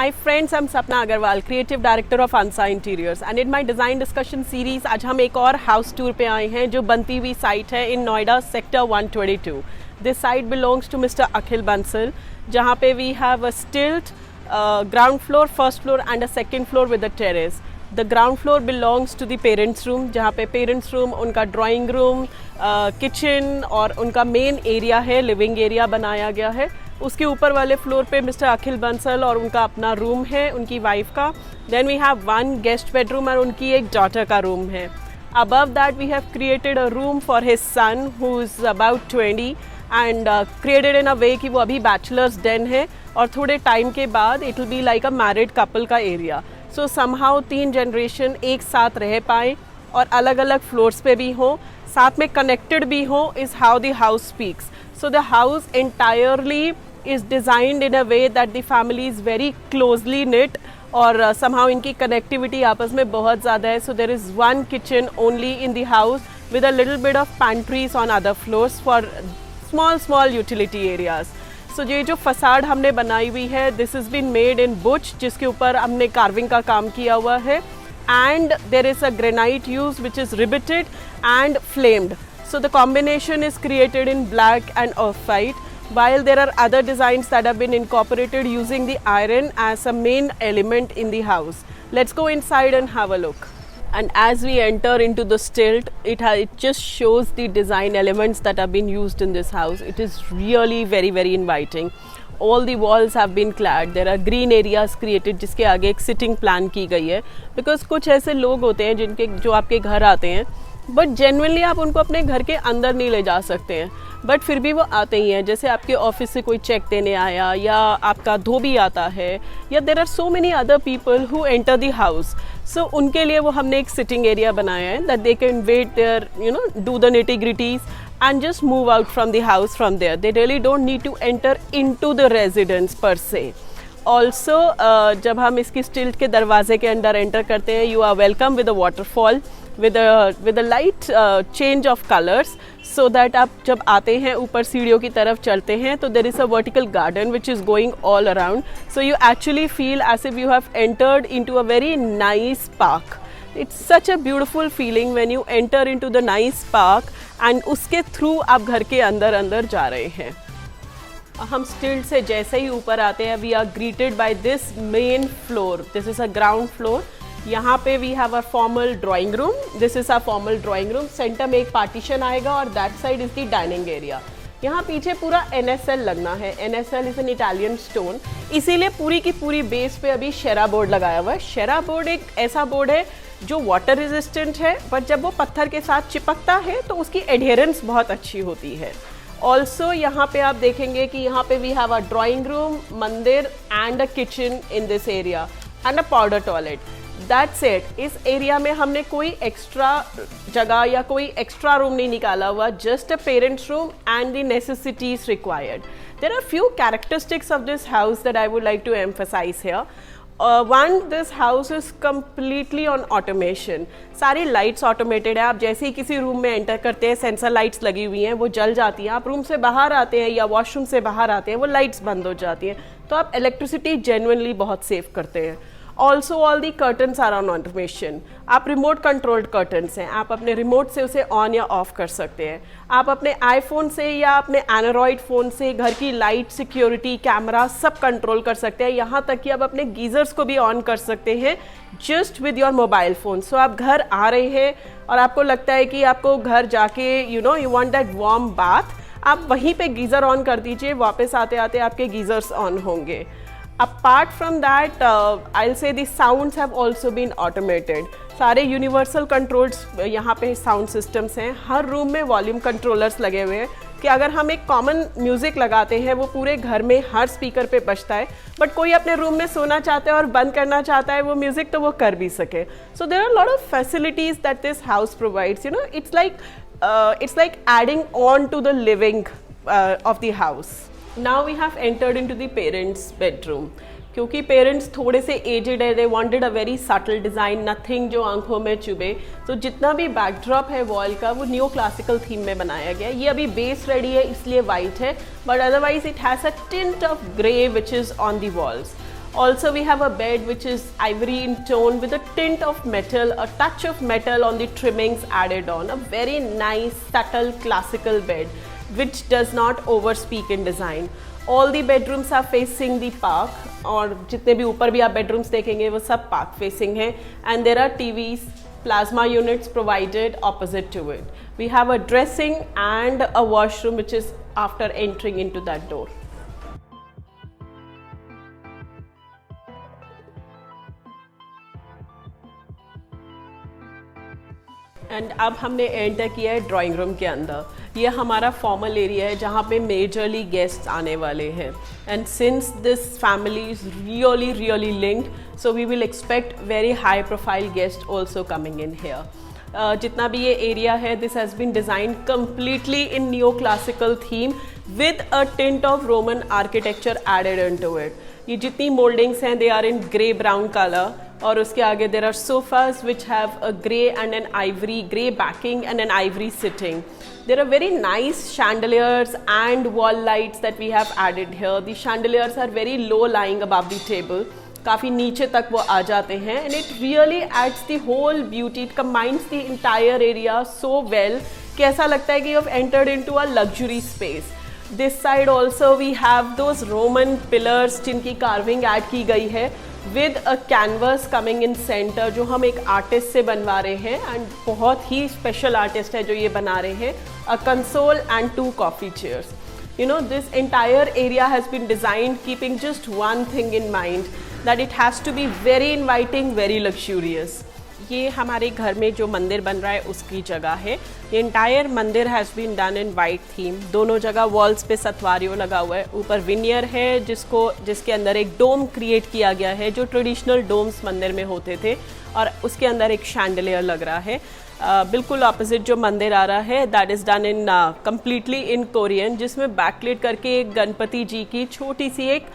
Hi friends, I'm Sapna Agarwal, Creative Director of Ansa Interiors, and in my design discussion series आज हम एक और house tour पे आए हैं जो बनती हुई साइट है इन Noida sector 122. This site belongs to Mr. Akhil Bansal, जहाँ पे we have a stilt, ground floor, first floor and a second floor with a terrace. The ground floor belongs to the parents room, जहाँ पे parents room उनका drawing room, kitchen और उनका main area है, living area बनाया गया है. उसके ऊपर वाले फ्लोर पे मिस्टर अखिल बंसल और उनका अपना रूम है, उनकी वाइफ का. Then we have one guest bedroom और उनकी एक डॉटर का रूम है. Above that we have created a room for his son who is about 20 and created in a way कि वो अभी बैचलर्स डेन है और थोड़े टाइम के बाद it will be like a married couple का एरिया. सो समहाउ 3 जनरेशन एक साथ रह पाएँ और अलग अलग फ्लोर्स पे भी हों, साथ में कनेक्टेड भी हों, is how the house speaks. So the house entirely is designed in a way that the family is very closely knit और somehow इनकी connectivity आपस में बहुत ज़्यादा है. So there is one kitchen only in the house with a little bit of pantries on other floors for small utility areas. So ये जो facade हमने बनाई हुई है, this has been made in butch जिसके ऊपर हमने carving का काम किया हुआ है, and there is a granite used which is riveted and flamed. So the combination is created in black and off-white, while there are other designs that have been incorporated using the iron as a main element in the house. Let's go inside and have a look. And as we enter into the stilt, it just shows the design elements that have been used in this house. It is really very inviting. All the walls have been clad. There are green areas created जिसके आगे एक sitting plan की गई है. Because कुछ ऐसे लोग होते हैं जो आपके घर आते हैं, बट जेन्युइनली आप उनको अपने घर के अंदर नहीं ले जा सकते हैं, बट फिर भी वो आते ही हैं. जैसे आपके ऑफिस से कोई चेक देने आया या आपका धोबी आता है, या there are so many other people who enter the house. So उनके लिए वो हमने एक सिटिंग एरिया बनाया है that they can wait there, do the nitty gritties and just move out from the house from there. They really don't need to enter into the residence per se. Also, जब हम इसकी स्टिल्ट के दरवाजे के अंदर एंटर करते हैं, you are welcome with a waterfall with a light change of colors, so that आप जब आते हैं ऊपर सीढ़ियों की तरफ चलते हैं तो there is a vertical garden which is going all around, so you actually feel as if you have entered into a very nice park. It's such a beautiful feeling when you enter into the nice park and उसके through आप घर के अंदर जा रहे हैं. हम स्टिल्ट से जैसे ही ऊपर आते हैं, we are greeted by this main floor. This is a ground floor. यहाँ पे we have a formal drawing room. This is a formal drawing room. Centre में एक पार्टीशन आएगा और that side is the dining area. यहाँ पीछे पूरा NSL लगना है. NSL is an Italian stone, इसीलिए पूरी की पूरी बेस पे अभी शेरा बोर्ड लगाया हुआ है. शेरा बोर्ड एक ऐसा बोर्ड है जो वाटर रेजिस्टेंट है, बट जब वो पत्थर के साथ चिपकता है तो उसकी एडहेरेंस बहुत अच्छी होती है. ऑल्सो यहाँ पे आप देखेंगे कि यहाँ पे we have a drawing room, mandir and a kitchen in this area and a powder toilet. That's it. इस एरिया में हमने कोई एक्स्ट्रा जगह या कोई एक्स्ट्रा रूम नहीं निकाला हुआ. Just a parents room and the necessities required. There are few characteristics of this house that I would like to emphasise here. One, this house is completely on automation. सारी lights automated है. आप जैसे ही किसी room में enter करते हैं, sensor lights लगी हुई हैं, वो जल जाती हैं. आप रूम से बाहर आते हैं या वॉशरूम से बाहर आते हैं, वो लाइट्स बंद हो जाती हैं. तो आप इलेक्ट्रिसिटी जेन्युइनली बहुत सेव करते हैं. Also all the curtains are on automation. आप रिमोट कंट्रोल्ड कर्टन्स हैं. आप अपने रिमोट से उसे ऑन या ऑफ कर सकते हैं. आप अपने आईफोन से या अपने एंड्रॉयड फ़ोन से घर की लाइट, सिक्योरिटी, कैमरा सब कंट्रोल कर सकते हैं. यहाँ तक कि आप अपने गीज़र्स को भी ऑन कर सकते हैं just with your mobile phone. So आप घर आ रहे हैं और आपको लगता है कि आपको घर जाके you want that warm bath, आप वहीं पे गीज़र ऑन कर दीजिए. वापस आते आते आपके गीज़र्स ऑन होंगे. Apart from that, I'll say the sounds have also been automated. सारे यूनिवर्सल कंट्रोल्स यहाँ पे साउंड सिस्टम्स हैं. हर रूम में वॉल्यूम कंट्रोलर्स लगे हुए हैं कि अगर हम एक कॉमन म्यूज़िक लगाते हैं, वो पूरे घर में हर स्पीकर पे बजता है. बट कोई अपने रूम में सोना चाहता है और बंद करना चाहता है वो म्यूज़िक, तो वो कर भी सके. So there are lot of facilities that this house provides. It's like adding on to the living of the house. Now we have entered into the parents' bedroom. क्योंकि पेरेंट्स थोड़े से एजेड है, they wanted a very subtle design, nothing जो आंखों में चुभे. तो जितना भी बैकड्रॉप है वॉल का, वो न्यू क्लासिकल थीम में बनाया गया है. ये अभी बेस रेडी है इसलिए वाइट है, but otherwise it has a tint of grey which is on the walls. Also we have a bed which is ivory in tone with a tint of metal, a touch of metal on the trimmings added on. A very nice, subtle, classical bed which does not overspeak in design. All the bedrooms are facing the park, और जितने भी ऊपर भी आप bedrooms देखेंगे वो सब park facing है. And there are TVs, plasma units provided opposite to it. We have a dressing and a washroom which is after entering into that door. And अब हमने एंटर किया है ड्राइंग रूम के अंदर। ये हमारा फॉर्मल एरिया है जहाँ पे मेजरली गेस्ट्स आने वाले हैं। And since this family is really linked, so we will expect very high profile guest also coming in here. जितना भी ये एरिया है, this has been designed completely in new classical theme with a tint of Roman architecture added into it. ये जितनी mouldings हैं they are in grey brown colour, और उसके आगे there are sofas which have a grey and an ivory, grey banking and an ivory sitting. There are very nice chandeliers and wall lights that we have added here. The chandeliers are very low lying above the table. काफ़ी नीचे तक वो आ जाते हैं, and it really adds the whole beauty. It combines the entire area so well कि ऐसा लगता है कि you have entered into a luxury space. This side also we have those Roman pillars जिनकी carving add की गई है with a canvas coming in center, जो हम एक आर्टिस्ट से बनवा रहे हैं, एंड बहुत ही स्पेशल आर्टिस्ट है जो ये बना रहे हैं. A console and 2 coffee chairs. You know, this entire area has been designed keeping just one thing in mind, that it has to be very inviting, very luxurious. ये हमारे घर में जो मंदिर बन रहा है उसकी जगह है. ये entire mandir has been done in white theme. दोनों जगह वॉल्स पे सतवारियों लगा हुआ है. ऊपर विनियर है जिसके अंदर एक डोम क्रिएट किया गया है जो ट्रेडिशनल डोम्स मंदिर में होते थे, और उसके अंदर एक शैंडलियर लग रहा है. बिल्कुल ऑपोजिट जो मंदिर आ रहा है that is done in completely in Korean, जिसमें बैकलेट करके एक गणपति जी की छोटी सी एक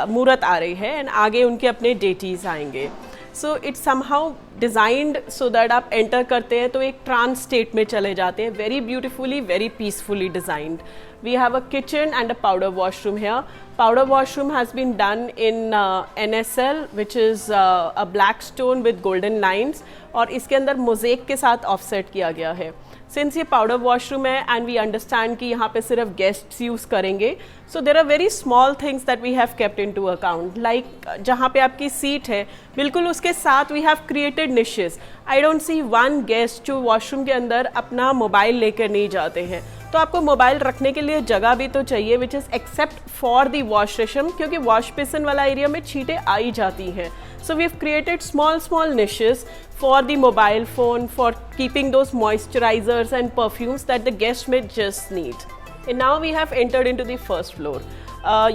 मूर्त आ रही है, एंड आगे उनके अपने डेटीज़ आएंगे. So it's somehow designed so that आप एंटर करते हैं तो एक ट्रांस स्टेट में चले जाते हैं. Very beautifully, very peacefully designed. We have a kitchen and a powder washroom here. Powder washroom has been done in NSL, which is a black stone with golden lines, और इसके अंदर mosaic के साथ offset किया गया है. Since ये powder washroom है एंड वी अंडरस्टैंड कि यहाँ पे सिर्फ गेस्ट्स यूज़ करेंगे, so there are very small things that we have kept in to account. Like जहाँ पे आपकी सीट है बिल्कुल उसके साथ we have created niches. I don't see one guest जो वॉशरूम के अंदर अपना मोबाइल लेकर नहीं जाते हैं. तो आपको मोबाइल रखने के लिए जगह भी तो चाहिए, which is except for the wash रेशम, क्योंकि वॉश बेसिन वाला एरिया में छींटें आ ही जाती हैं. So we have created small niches for the mobile phone, for keeping those moisturizers and perfumes that the guest may just need. And now we have entered into the first floor.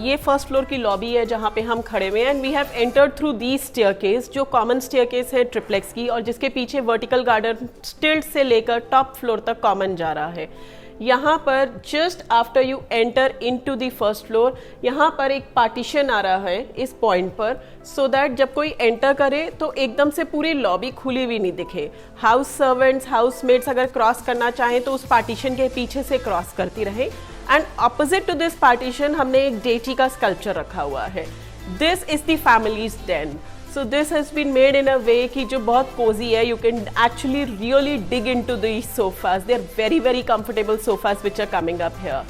ये first floor की lobby है जहाँ पे हम खड़े हुए हैं, and we have entered through the staircase, जो कॉमन स्टेयरकेस है ट्रिप्लेक्स की, और जिसके पीछे वर्टिकल गार्डन स्टिल्ट से लेकर टॉप फ्लोर तक कॉमन जा रहा है. यहाँ पर just after you enter into the first floor, यहाँ पर एक पार्टीशन आ रहा है इस पॉइंट पर, सो दैट जब कोई एंटर करे तो एकदम से पूरी लॉबी खुली हुई नहीं दिखे. हाउस सर्वेंट्स, हाउस मेट्स अगर क्रॉस करना चाहें तो उस पार्टीशन के पीछे से क्रॉस करती रहे. And opposite to this partition हमने एक डेटी का स्कल्पचर रखा हुआ है. This is the family's den. So this has been made in a way कि जो बहुत cozy है. You can actually really dig into these sofas. They are very comfortable sofas which are coming up here.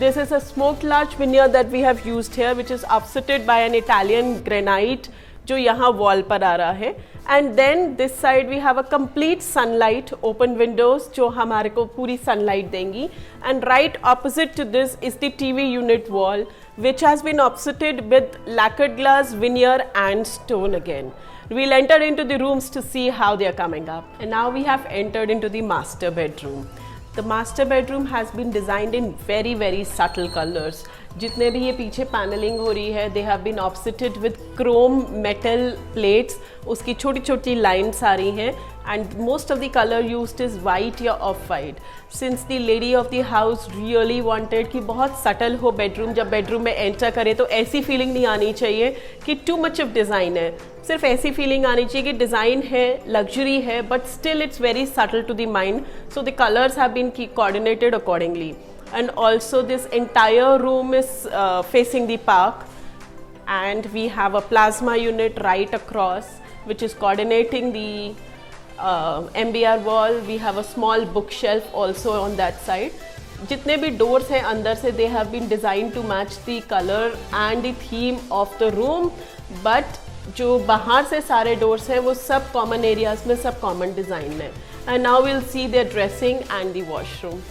This is a smoked larch veneer that we have used here, which is offsetted by an Italian granite जो यहाँ wall पर आ रहा है. And then this side we have a complete sunlight, open windows जो हमारे को पूरी sunlight देंगी. And right opposite to this is the TV unit wall, which has been offsetted with lacquered glass, veneer and stone again. We'll enter into the rooms to see how they are coming up. And now we have entered into the master bedroom. The master bedroom has been designed in very subtle colors. जितने भी ये पीछे panelling हो रही है, they have been offsetted with chrome metal plates. उसकी छोटी छोटी लाइन्स आ रही हैं, and most of the color used is white या off white. Since the lady of the house really wanted कि बहुत subtle हो bedroom, जब bedroom में enter करे तो ऐसी feeling नहीं आनी चाहिए कि too much of design है. सिर्फ ऐसी फीलिंग आनी चाहिए कि डिज़ाइन है, लग्जरी है, but still it's very subtle to the mind. So the colours have been coordinated accordingly. And also this entire room is facing the park. and we have a plasma unit right across which is coordinating the MBR wall. We have a small bookshelf also on that side. जितने भी doors हैं अंदर से they have been designed to match the color and the theme of the room, but जो बाहर से सारे doors हैं वो सब common areas में सब common design है. And now we'll see their dressing and the washroom.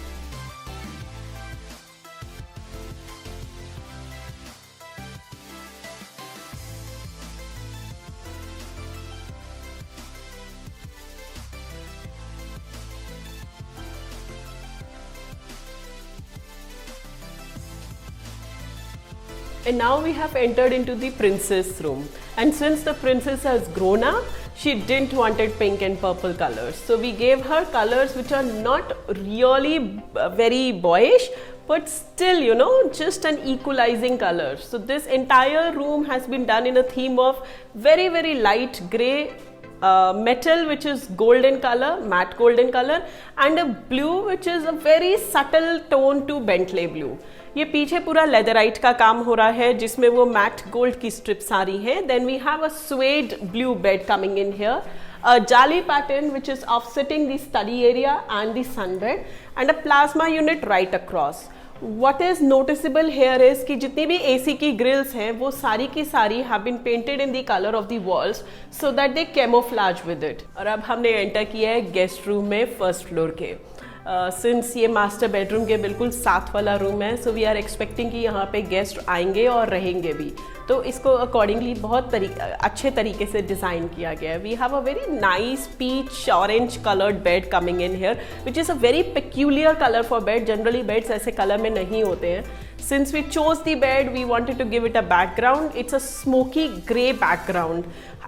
And now we have entered into the princess room, and since the princess has grown up, she didn't wanted pink and purple colors, so we gave her colors which are not really very boyish, but still, you know, just an equalizing color. So this entire room has been done in a theme of very light grey, metal which is golden color, matte golden color, and a blue which is a very subtle tone to Bentley blue. ये पीछे पूरा leatherette का काम हो रहा है जिसमें वो मैट गोल्ड की स्ट्रिप्स आ रही हैं. Then we have a suede blue bed coming in here, a jali pattern which is offsetting the study area and the sunbed, and a plasma unit right across. What is noticeable here is कि जितनी भी AC की grills हैं वो सारी की सारी have been painted in the color of the walls so that they camouflage with it. और अब हमने एंटर किया है गेस्ट रूम में फर्स्ट फ्लोर के. सिंस ये मास्टर बेडरूम के बिल्कुल साथ वाला रूम है, सो वी आर एक्सपेक्टिंग कि यहाँ पे गेस्ट आएंगे और रहेंगे भी, तो इसको अकॉर्डिंगली बहुत अच्छे तरीके से डिज़ाइन किया गया है. We have a very nice peach orange coloured bed coming in here which is a very peculiar colour for bed. Generally beds ऐसे कलर में नहीं होते हैं. Since we chose the bed we wanted to give it a background. It's a smoky grey background.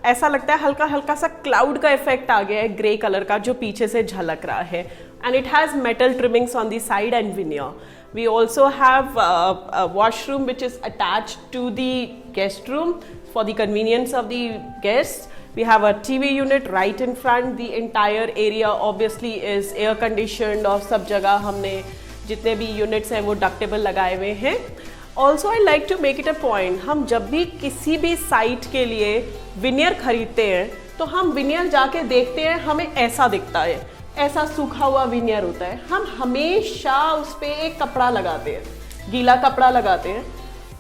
ऐसा लगता है हल्का हल्का सा क्लाउड का इफेक्ट आ गया है ग्रे कलर का जो पीछे से झलक रहा है. And it has metal trimmings on the side and veneer. We also have a washroom which is attached to the guest room for the convenience of the guests. We have a TV unit right in front. The entire area obviously is air conditioned और सब जगह हमने जितने भी units हैं वो ductable लगाए हुए हैं. Also I like to make it a point, हम जब भी किसी भी site के लिए veneer खरीदते हैं तो हम veneer जाके देखते हैं हमें ऐसा दिखता है, ऐसा सूखा हुआ विनियर होता है. हम हमेशा उस पर एक कपड़ा लगाते हैं, गीला कपड़ा लगाते हैं.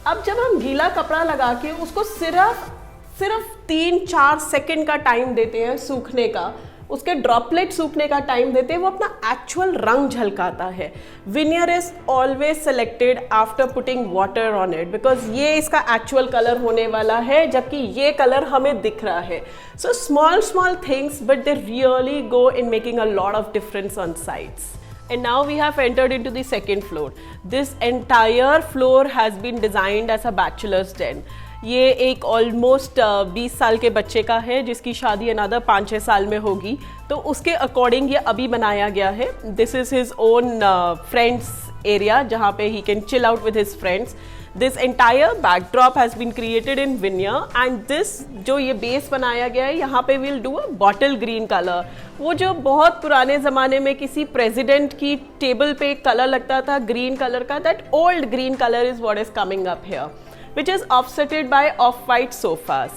अब जब हम गीला कपड़ा लगा के उसको सिर्फ 3-4 सेकंड का टाइम देते हैं सूखने का, उसके ड्रॉपलेट सूखने का टाइम देते हैं, वो अपना एक्चुअल रंग झलकाता है. Veneer is always selected after putting water on it because ये इसका एक्चुअल कलर होने वाला है जबकि ये कलर हमें दिख रहा है. So small things but they really go in making a lot of difference on sites. And now we have entered into the second floor. This entire floor has been designed as a bachelor's den. ये एक almost 20 साल के बच्चे का है जिसकी शादी another 5-6 साल में होगी, तो उसके अकॉर्डिंग ये अभी बनाया गया है. This is his own friends area जहाँ पे he can chill out with his friends. This entire backdrop has been created in veneer and this जो ये बेस बनाया गया है यहाँ पे will do a bottle green colour. वो जो बहुत पुराने ज़माने में किसी प्रेजिडेंट की टेबल पे एक कलर लगता था ग्रीन कलर का, that old green colour is what is coming up here, which is offsetted by off-white sofas.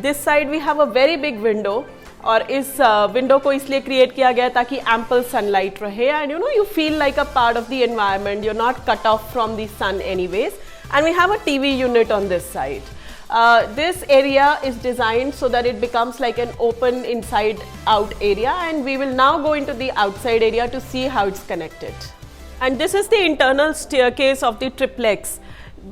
This side we have a very big window और इस विंडो को इसलिए क्रिएट किया गया ताकि ample sunlight रहे and you know you feel like a part of the environment. You're not cut off from the sun anyways. And we have a TV unit on this side. This area is designed so that it becomes like an open inside out area, and we will now go into the outside area to see how it's connected. And this is the internal staircase of the triplex.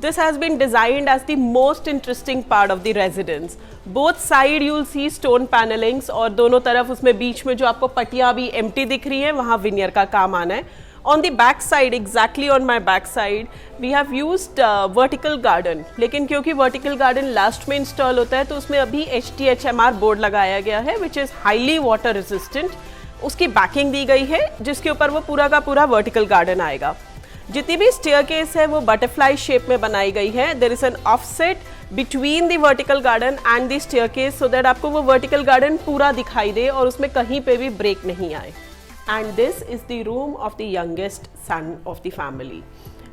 This has been designed as the most interesting part of the residence. Both side you will see stone panelings और दोनों तरफ उसमें बीच में जो आपको पट्टियाँ भी empty दिख रही हैं वहाँ veneer का काम आना है. On the back side, exactly on my back side, we have used vertical garden. लेकिन क्योंकि vertical garden last में install होता है तो उसमें अभी HTHMR बोर्ड लगाया गया है which is highly water resistant. उसकी बैकिंग दी गई है जिसके ऊपर वो पूरा का पूरा वर्टिकल गार्डन आएगा. जितनी भी स्टेयरकेस है वो बटरफ्लाई शेप में बनाई गई है. There is an offset between the vertical garden and the staircase so that आपको वो वर्टिकल गार्डन पूरा दिखाई दे और उसमें कहीं पे भी ब्रेक नहीं आए. And this is the room of the youngest son of the family.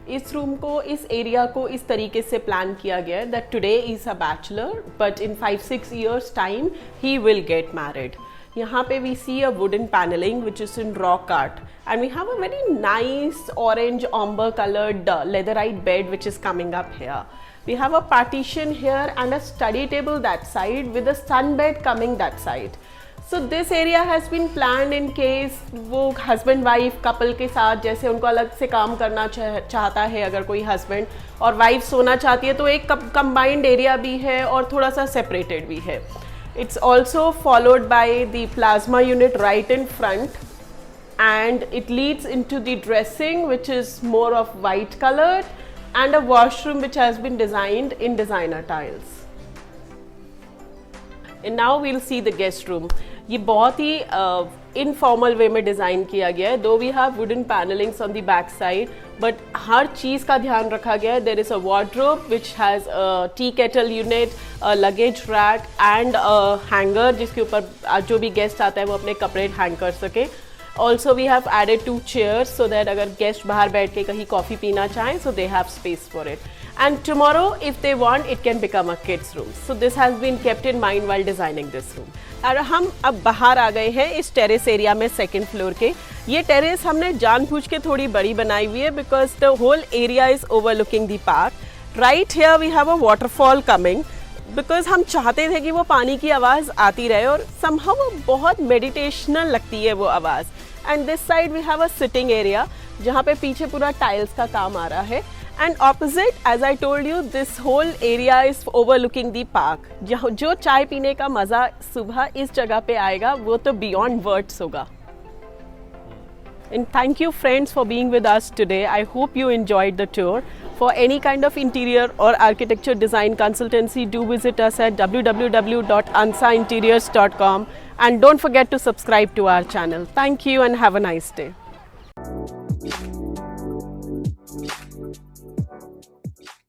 इस रूम को, इस एरिया को इस तरीके से प्लान किया गया है that today is a bachelor but in 5-6 years time he will get married. यहाँ पे we see a wooden paneling which is in rock art, and we have a very nice orange umber colored leatherite bed which is coming up here. We have a partition here and a study table that side with a sun bed coming that side. So this area has been planned in case वो husband wife couple के साथ, जैसे उनको अलग से काम करना चाहता है अगर कोई husband और wife सोना चाहती है, तो एक combined area भी है और थोड़ा सा separated भी है. It's also followed by the plasma unit right in front, and it leads into the dressing which is more of white colored, and a washroom which has been designed in designer tiles. And now we'll see the guest room. ये बहुत ही informal वे में design किया गया है. Though we have wooden panellings on the back side, but हर चीज़ का ध्यान रखा गया है. There is a wardrobe which has tea kettle unit, luggage rack and hanger, जिसके ऊपर जो भी गेस्ट आता है वो अपने कपड़े हैंग कर सके. Also we have added 2 chairs so that अगर गेस्ट बाहर बैठ के कहीं कॉफ़ी पीना चाहें, so they have space for it. And tomorrow if they want it can become a kids room. So this has been kept in mind while designing this room. और हम अब बाहर आ गए हैं इस टेरेस एरिया में, सेकंड फ्लोर के. ये टेरेस हमने जानबूझ के थोड़ी बड़ी बनाई हुई है because the whole area is overlooking the park. Right here we have a waterfall coming because हम चाहते थे कि वो पानी की आवाज़ आती रहे और समहाउ वो बहुत मेडिटेशनल लगती है वो आवाज़. And this side we have a sitting area जहाँ पे पीछे पूरा टाइल्स का काम आ रहा है. And opposite, as I told you, this whole area is overlooking the park. जो चाय पीने का मज़ा सुबह इस जगह पे आएगा वो तो beyond words होगा. And thank you friends for being with us today. I hope you enjoyed the tour. For any kind of interior or architecture design consultancy, do visit us at www.ansainteriors.com, and don't forget to subscribe to our channel. Thank you and have a nice day.